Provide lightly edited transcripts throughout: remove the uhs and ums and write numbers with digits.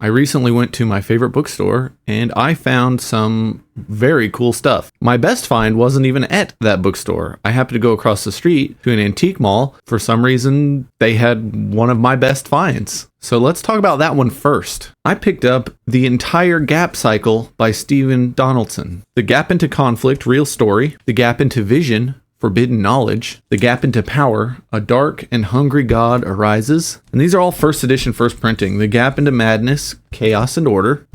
I recently went to my favorite bookstore and I found some very cool stuff. My best find wasn't even at that bookstore. I happened to go across the street to an antique mall. For some reason, they had one of my best finds. So let's talk about that one first. I picked up the entire Gap Cycle by Stephen Donaldson. The Gap into Conflict, Real Story. The Gap into Vision, Forbidden Knowledge. The Gap into Power, A Dark and Hungry God Arises. And these are all first edition, first printing. The Gap into Madness, Chaos and Order.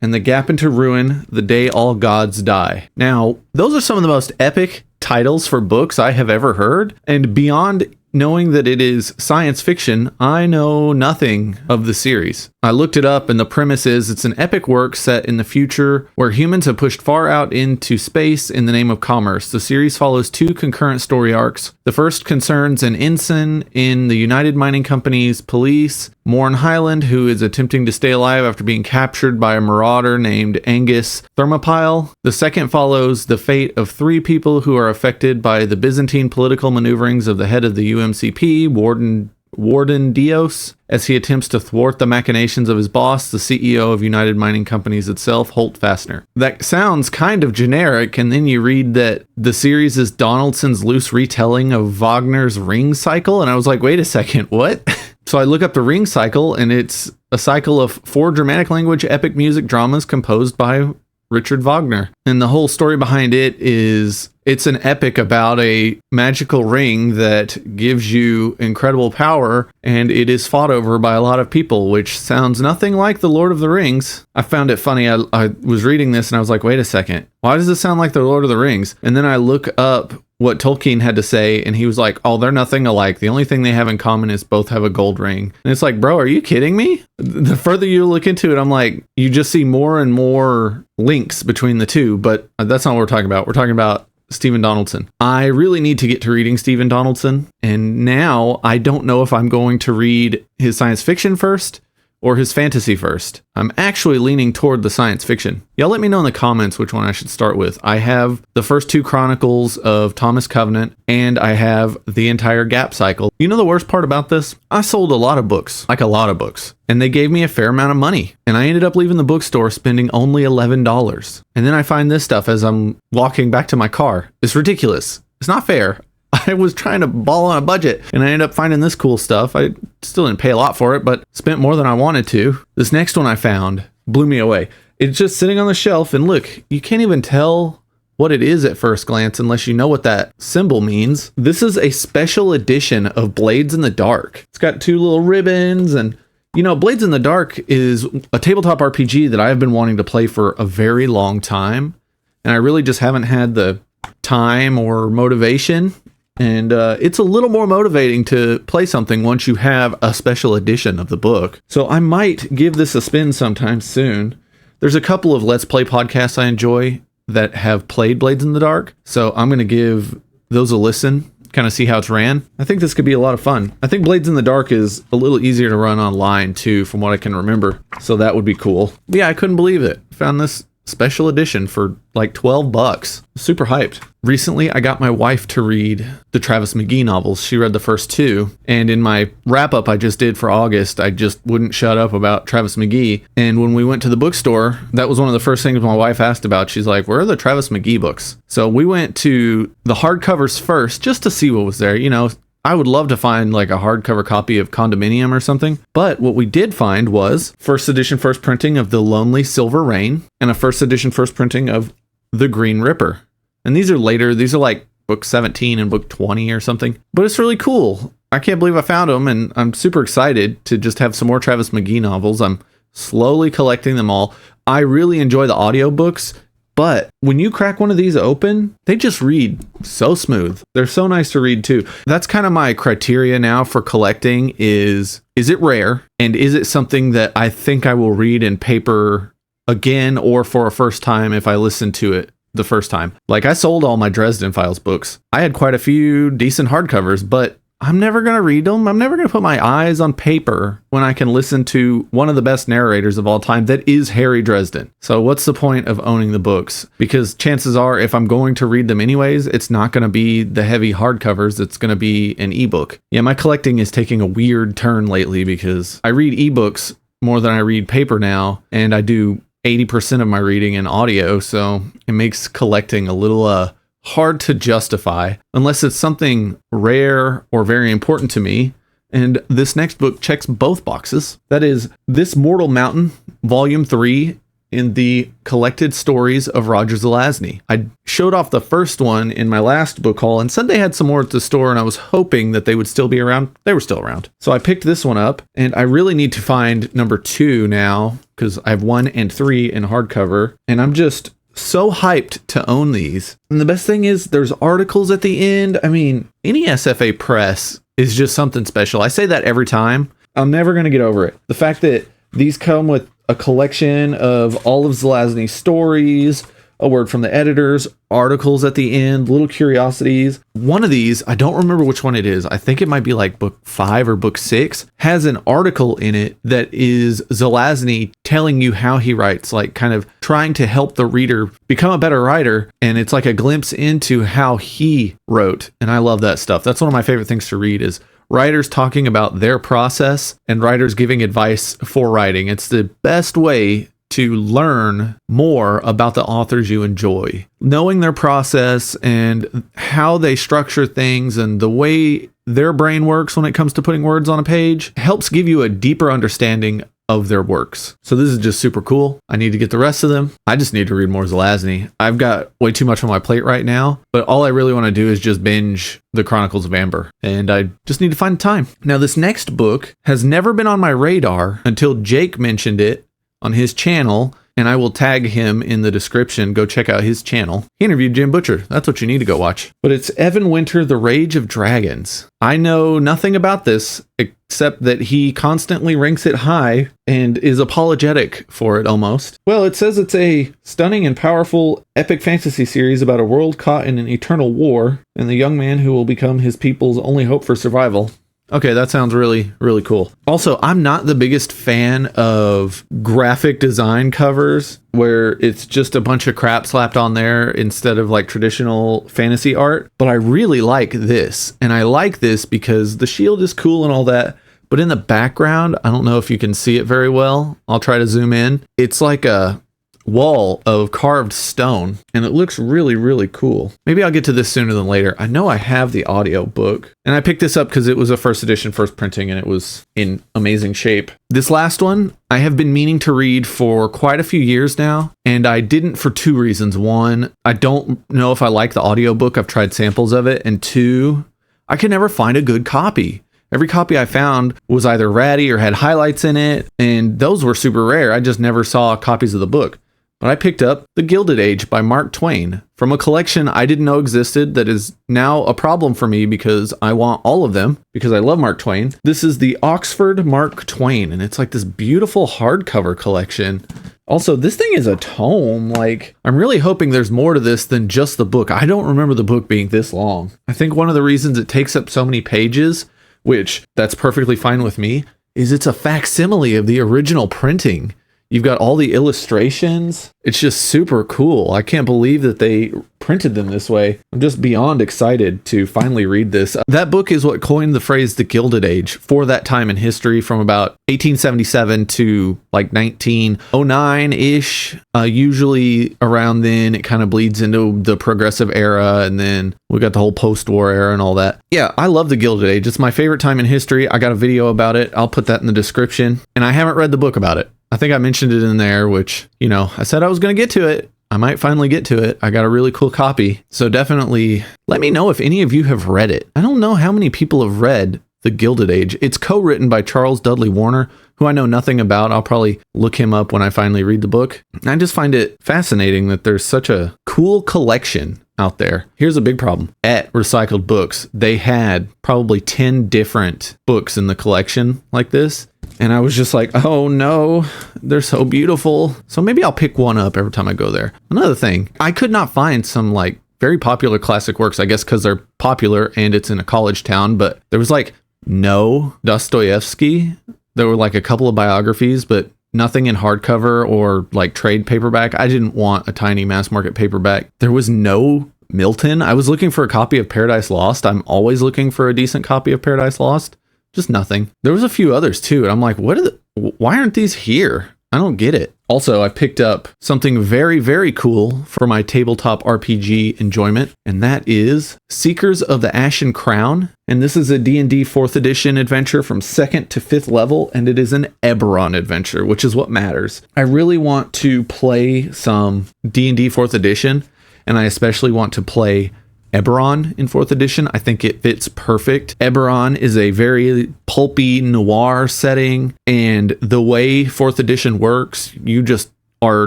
And The Gap into Ruin, The Day All Gods Die. Now, those are some of the most epic titles for books I have ever heard. And beyond knowing that it is science fiction, I know nothing of the series. I looked it up and the premise is it's an epic work set in the future where humans have pushed far out into space in the name of commerce. The series follows two concurrent story arcs. The first concerns an ensign in the United Mining Company's police, Morn Highland, who is attempting to stay alive after being captured by a marauder named Angus Thermopyle. The second follows the fate of three people who are affected by the Byzantine political maneuverings of the head of the UMCP, Warden Dios, as he attempts to thwart the machinations of his boss, the CEO of United Mining Companies itself, Holt Fassner. That sounds kind of generic, and then you read that the series is Donaldson's loose retelling of Wagner's Ring Cycle, and I was like, wait a second, what? So I look up the Ring Cycle, and it's a cycle of 4 dramatic language epic music dramas composed by Richard Wagner. And the whole story behind it is it's an epic about a magical ring that gives you incredible power, and it is fought over by a lot of people, which sounds nothing like The Lord of the Rings. I found it funny. I was reading this and I was like, wait a second, why does this sound like The Lord of the Rings? And then I look up what Tolkien had to say, and he was like, oh, they're nothing alike. The only thing they have in common is both have a gold ring. And it's like, bro, are you kidding me? The further you look into it, I'm like, you just see more and more links between the two, but that's not what we're talking about. We're talking about Stephen Donaldson. I really need to get to reading Stephen Donaldson, and now I don't know if I'm going to read his science fiction first or his fantasy first. I'm actually leaning toward the science fiction. Y'all let me know in the comments which one I should start with. I have the first 2 chronicles of Thomas Covenant, and I have the entire Gap Cycle. You know the worst part about this? I sold a lot of books, like a lot of books, and they gave me a fair amount of money, and I ended up leaving the bookstore spending only $11. And then I find this stuff as I'm walking back to my car. It's ridiculous. It's not fair. I was trying to ball on a budget, and I ended up finding this cool stuff. I still didn't pay a lot for it, but spent more than I wanted to. This next one I found blew me away. It's just sitting on the shelf, and look, you can't even tell what it is at first glance unless you know what that symbol means. This is a special edition of Blades in the Dark. It's got 2 little ribbons, and you know, Blades in the Dark is a tabletop RPG that I've been wanting to play for a very long time, and I really just haven't had the time or motivation. And it's a little more motivating to play something once you have a special edition of the book. So I might give this a spin sometime soon. There's a couple of Let's Play podcasts I enjoy that have played Blades in the Dark. So I'm going to give those a listen, kind of see how it's ran. I think this could be a lot of fun. I think Blades in the Dark is a little easier to run online too, from what I can remember. So that would be cool. Yeah, I couldn't believe it. Found this special edition for like $12. Super hyped. Recently, I got my wife to read the Travis McGee novels. She read the first 2. And in my wrap up I just did for August, I just wouldn't shut up about Travis McGee. And when we went to the bookstore, that was one of the first things my wife asked about. She's like, where are the Travis McGee books? So we went to the hardcovers first just to see what was there. You know, I would love to find like a hardcover copy of Condominium or something. But what we did find was first edition, first printing of The Lonely Silver Rain and a first edition, first printing of The Green Ripper. And these are later. These are like book 17 and book 20 or something. But it's really cool. I can't believe I found them, and I'm super excited to just have some more Travis McGee novels. I'm slowly collecting them all. I really enjoy the audiobooks. But when you crack one of these open, they just read so smooth. They're so nice to read too. That's kind of my criteria now for collecting is it rare? And is it something that I think I will read in paper again or for a first time if I listen to it the first time? Like I sold all my Dresden Files books. I had quite a few decent hardcovers, but I'm never going to read them. I'm never going to put my eyes on paper when I can listen to one of the best narrators of all time that is Harry Dresden. So what's the point of owning the books? Because chances are if I'm going to read them anyways, it's not going to be the heavy hardcovers. It's going to be an ebook. Yeah, my collecting is taking a weird turn lately because I read ebooks more than I read paper now, and I do 80% of my reading in audio, so it makes collecting a little hard to justify unless it's something rare or very important to me. And this next book checks both boxes. That is This Mortal Mountain, Volume 3, in the Collected Stories of Roger Zelazny. I showed off the first one in my last book haul and said they had some more at the store, and I was hoping that they would still be around. They were still around. So I picked this one up, and I really need to find number 2 now because I have 1 and 3 in hardcover, and I'm just so hyped to own these. And the best thing is there's articles at the end. I mean, any SFA press is just something special. I say that every time. I'm never going to get over it. The fact that these come with a collection of all of Zelazny's stories, a word from the editors, articles at the end, little curiosities. One of these, I don't remember which one it is. I think it might be like book 5 or book 6, has an article in it that is Zelazny telling you how he writes, like kind of trying to help the reader become a better writer. And it's like a glimpse into how he wrote. And I love that stuff. That's one of my favorite things to read is writers talking about their process and writers giving advice for writing. It's the best way to learn more about the authors you enjoy. Knowing their process and how they structure things and the way their brain works when it comes to putting words on a page helps give you a deeper understanding of their works. So this is just super cool. I need to get the rest of them. I just need to read more Zelazny. I've got way too much on my plate right now, but all I really want to do is just binge the Chronicles of Amber, and I just need to find time. Now, this next book has never been on my radar until Jake mentioned it on his channel, and I will tag him in the description. Go check out his channel. He interviewed Jim Butcher. That's what you need to go watch. But it's Evan Winter, The Rage of Dragons. I know nothing about this except that he constantly ranks it high and is apologetic for it almost. Well, it says it's a stunning and powerful epic fantasy series about a world caught in an eternal war and the young man who will become his people's only hope for survival. Okay, that sounds really, really cool. Also, I'm not the biggest fan of graphic design covers where it's just a bunch of crap slapped on there instead of like traditional fantasy art, but I really like this. And I like this because the shield is cool and all that, but in the background, I don't know if you can see it very well. I'll try to zoom in. It's like a wall of carved stone, and it looks really, really cool. Maybe I'll get to this sooner than later. I know I have the audio book, and I picked this up because it was a first edition, first printing, and it was in amazing shape. This last one, I have been meaning to read for quite a few years now, and I didn't for 2 reasons. 1, I don't know if I like the audio book. I've tried samples of it, and 2, I could never find a good copy. Every copy I found was either ratty or had highlights in it, and those were super rare. I just never saw copies of the book. But I picked up The Gilded Age by Mark Twain from a collection I didn't know existed that is now a problem for me because I want all of them because I love Mark Twain. This is the Oxford Mark Twain, and it's like this beautiful hardcover collection. Also, this thing is a tome. Like, I'm really hoping there's more to this than just the book. I don't remember the book being this long. I think one of the reasons it takes up so many pages, which that's perfectly fine with me, is it's a facsimile of the original printing. You've got all the illustrations. It's just super cool. I can't believe that they printed them this way. I'm just beyond excited to finally read this. That book is what coined the phrase the Gilded Age for that time in history from about 1877 to like 1909-ish. Usually around then it kind of bleeds into the progressive era, and then we got the whole post-war era and all that. Yeah, I love the Gilded Age. It's my favorite time in history. I got a video about it. I'll put that in the description. And I haven't read the book about it. I think I mentioned it in there, which, you know, I said I was going to get to it. I might finally get to it. I got a really cool copy. So definitely let me know if any of you have read it. I don't know how many people have read The Gilded Age. It's co-written by Charles Dudley Warner, who I know nothing about. I'll probably look him up when I finally read the book. I just find it fascinating that there's such a cool collection out there. Here's a big problem. At Recycled Books, they had probably 10 different books in the collection like this. And I was just like, oh no, they're so beautiful. So maybe I'll pick one up every time I go there. Another thing, I could not find some like very popular classic works, I guess because they're popular and it's in a college town, but there was like no Dostoevsky. There were like a couple of biographies, but nothing in hardcover or like trade paperback. I didn't want a tiny mass market paperback. There was no Milton. I was looking for a copy of Paradise Lost. I'm always looking for a decent copy of Paradise Lost. Just nothing. There was a few others too, and I'm like, what why aren't these here? I don't get it. Also, I picked up something very, very cool for my tabletop RPG enjoyment, and that is Seekers of the Ashen Crown. And this is a D&D 4th edition adventure from 2nd to 5th level, and it is an Eberron adventure, which is what matters. I really want to play some D&D 4th edition, and I especially want to play Eberron in 4th edition. I think it fits perfect. Eberron is a very pulpy noir setting, and the way 4th edition works, you just are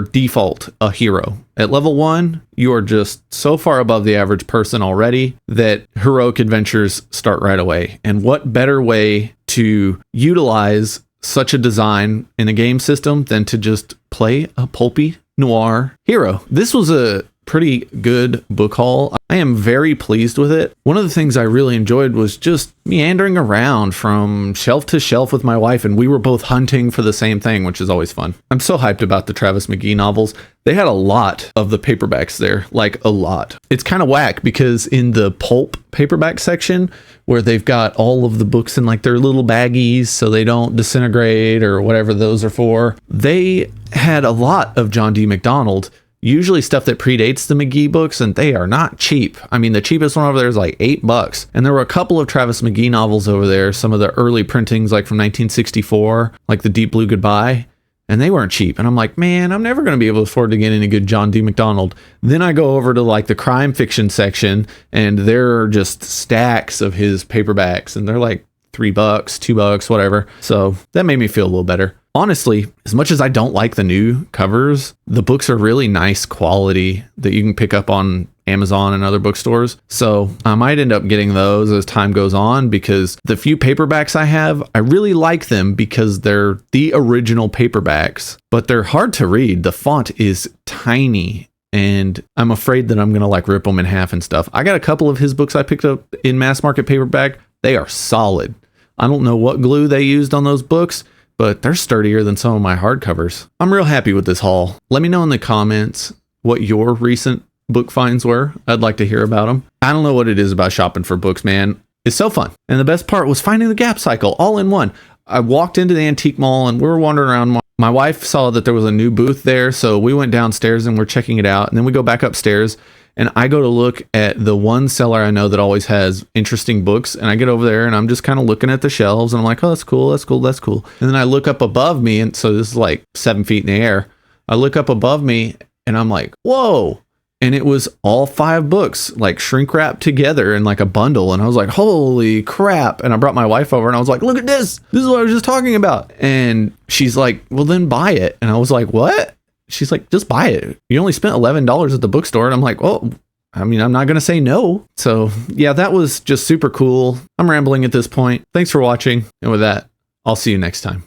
default a hero. At level 1, you are just so far above the average person already that heroic adventures start right away. And what better way to utilize such a design in a game system than to just play a pulpy noir hero? This was a pretty good book haul. I am very pleased with it. One of the things I really enjoyed was just meandering around from shelf to shelf with my wife, and we were both hunting for the same thing, which is always fun. I'm so hyped about the Travis McGee novels. They had a lot of the paperbacks there, like a lot. It's kind of whack because in the pulp paperback section, where they've got all of the books in like their little baggies so they don't disintegrate or whatever those are for, they had a lot of John D. MacDonald, usually stuff that predates the McGee books, and they are not cheap. I mean, the cheapest one over there is like $8. And there were a couple of Travis McGee novels over there, some of the early printings like from 1964, like The Deep Blue Goodbye, and they weren't cheap. And I'm like, man, I'm never going to be able to afford to get any good John D. MacDonald. Then I go over to like the crime fiction section, and there are just stacks of his paperbacks, and they're like $3, $2, whatever. So that made me feel a little better. Honestly, as much as I don't like the new covers, the books are really nice quality that you can pick up on Amazon and other bookstores. So I might end up getting those as time goes on, because the few paperbacks I have, I really like them because they're the original paperbacks, but they're hard to read. The font is tiny, and I'm afraid that I'm going to like rip them in half and stuff. I got a couple of his books I picked up in mass market paperback. They are solid. I don't know what glue they used on those books, but they're sturdier than some of my hardcovers. I'm real happy with this haul. Let me know in the comments what your recent book finds were. I'd like to hear about them. I don't know what it is about shopping for books, man. It's so fun. And the best part was finding the Gap Cycle all in one. I walked into the antique mall and we were wandering around. My wife saw that there was a new booth there, so we went downstairs and we're checking it out. And then we go back upstairs, and I go to look at the one seller I know that always has interesting books. And I get over there and I'm just kind of looking at the shelves, and I'm like, oh, that's cool, that's cool, that's cool. And then I look up above me, and so this is like 7 feet in the air. I look up above me and I'm like, whoa. And it was all 5 books, like shrink wrapped together in like a bundle. And I was like, holy crap. And I brought my wife over and I was like, look at this. This is what I was just talking about. And she's like, well, then buy it. And I was like, what? She's like, just buy it. You only spent $11 at the bookstore. And I'm like, well, I mean, I'm not going to say no. So yeah, that was just super cool. I'm rambling at this point. Thanks for watching. And with that, I'll see you next time.